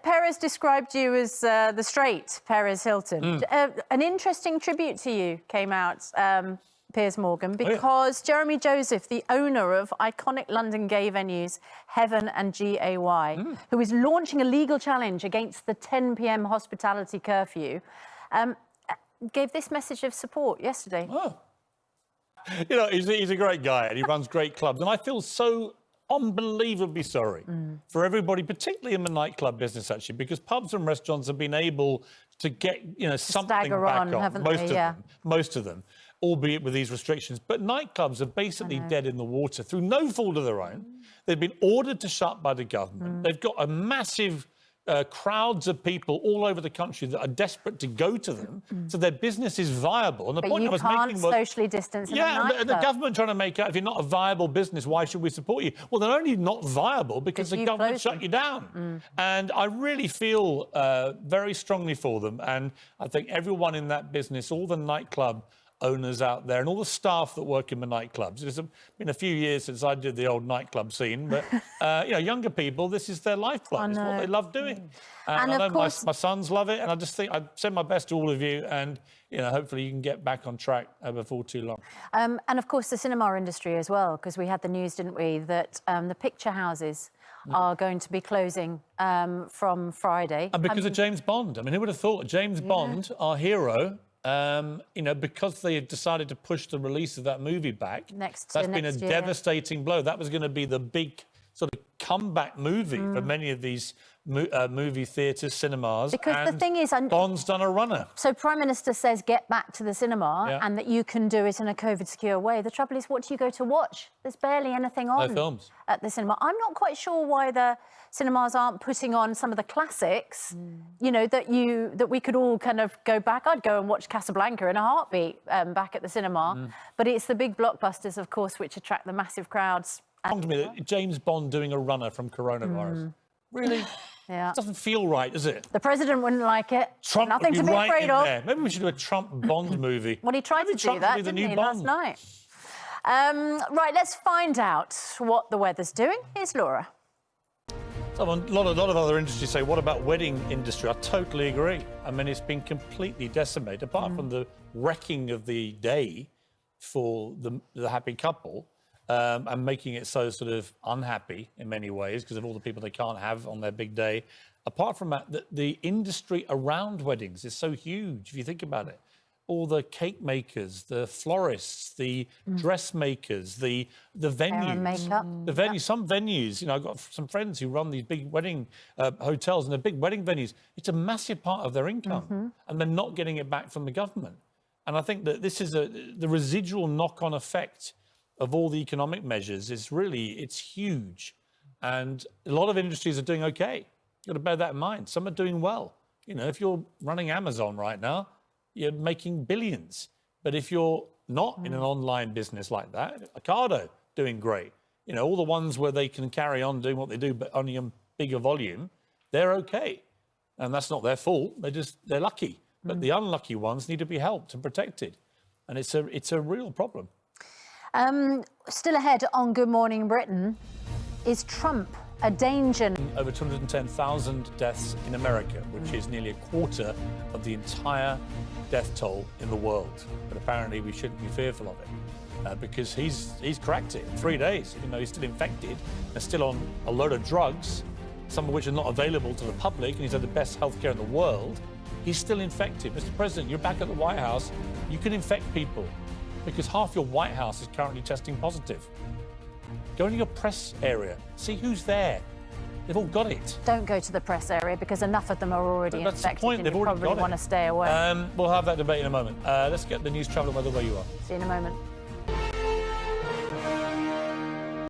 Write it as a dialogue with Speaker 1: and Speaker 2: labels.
Speaker 1: Perez described you as the straight Perez Hilton. An interesting tribute to you came out, Piers Morgan, because Jeremy Joseph, the owner of iconic London gay venues Heaven and GAY, who is launching a legal challenge against the 10 p.m. hospitality curfew, gave this message of support yesterday.
Speaker 2: Oh. You know, he's a great guy and he runs great clubs. And I feel so unbelievably sorry for everybody, particularly in the nightclub business, actually, because pubs and restaurants have been able to get, you know, something back on,
Speaker 1: haven't they?
Speaker 2: Most of them, albeit with these restrictions. But nightclubs are basically dead in the water through no fault of their own. They've been ordered to shut by the government. They've got a massive crowds of people all over the country that are desperate to go to them, so their business is viable. And the point I was making was,
Speaker 1: socially distance in a nightclub.
Speaker 2: And the government trying to make out, if you're not a viable business, why should we support you? Well, they're only not viable because the government shut you down. And I really feel very strongly for them. And I think everyone in that business, all the nightclub owners out there and all the staff that work in the nightclubs. It's been a few years since I did the old nightclub scene, but you know, younger people, this is their lifeblood. It's what they love doing. And I know my sons love it, and I just think I'd send my best to all of you, and you know, hopefully you can get back on track before too long.
Speaker 1: And of course the cinema industry as well, because we had the news, didn't we, that the picture houses are going to be closing from Friday. And
Speaker 2: because of James Bond. I mean, who would have thought James Bond, our hero, you know, because they had decided to push the release of that movie back, that's been a devastating blow. That was going to be the big sort of comeback movie for many of these movie theatres, cinemas.
Speaker 1: Because the thing is,
Speaker 2: Bond's done a runner.
Speaker 1: So Prime Minister says get back to the cinema and that you can do it in a COVID-secure way. The trouble is, what do you go to watch? There's barely anything on
Speaker 2: films
Speaker 1: at the cinema. I'm not quite sure why the cinemas aren't putting on some of the classics, you know, that we could all kind of go back. I'd go and watch Casablanca in a heartbeat back at the cinema. But it's the big blockbusters, of course, which attract the massive crowds.
Speaker 2: To me, James Bond doing a runner from coronavirus. Really?
Speaker 1: Yeah.
Speaker 2: It doesn't feel right, does it?
Speaker 1: The president wouldn't like it.
Speaker 2: Trump
Speaker 1: Nothing
Speaker 2: would be
Speaker 1: to be
Speaker 2: right
Speaker 1: afraid of.
Speaker 2: there. Maybe we should do a Trump Bond movie.
Speaker 1: Well, he tried to do that, didn't he, last night? Right, let's find out what the weather's doing. Here's Laura.
Speaker 2: A lot of other industries say, what about wedding industry? I totally agree. I mean, it's been completely decimated. Apart from the wrecking of the day for the happy couple, and making it so sort of unhappy in many ways because of all the people they can't have on their big day. Apart from that, the industry around weddings is so huge, if you think about it. All the cake makers, the florists, the dressmakers, the venues. The venues, some venues, you know, I've got some friends who run these big wedding hotels, and they're big wedding venues. It's a massive part of their income, and they're not getting it back from the government. And I think that this is the residual knock-on effect of all the economic measures is really, it's huge. And a lot of industries are doing okay. You've got to bear that in mind. Some are doing well. You know, if you're running Amazon right now, you're making billions. But if you're not in an online business like that, Ocado doing great. You know, all the ones where they can carry on doing what they do, but only in bigger volume, they're okay. And that's not their fault. They're lucky. But the unlucky ones need to be helped and protected. And it's a real problem.
Speaker 1: Still ahead on Good Morning Britain, is Trump a danger?
Speaker 2: Over 210,000 deaths in America, which is nearly a quarter of the entire death toll in the world. But apparently we shouldn't be fearful of it because he's cracked it in 3 days, even though he's still infected and still on a load of drugs, some of which are not available to the public, and he's had the best healthcare in the world. He's still infected. Mr. President, you're back at the White House. You can infect people, because half your White House is currently testing positive. Go into your press area, see who's there. They've all got it.
Speaker 1: Don't go to the press area because enough of them are already infected.
Speaker 2: That's the point. They've already got it.
Speaker 1: Probably want to stay away.
Speaker 2: We'll have that debate in a moment. Let's get the news, travel, and weather where you are.
Speaker 1: See you in a moment.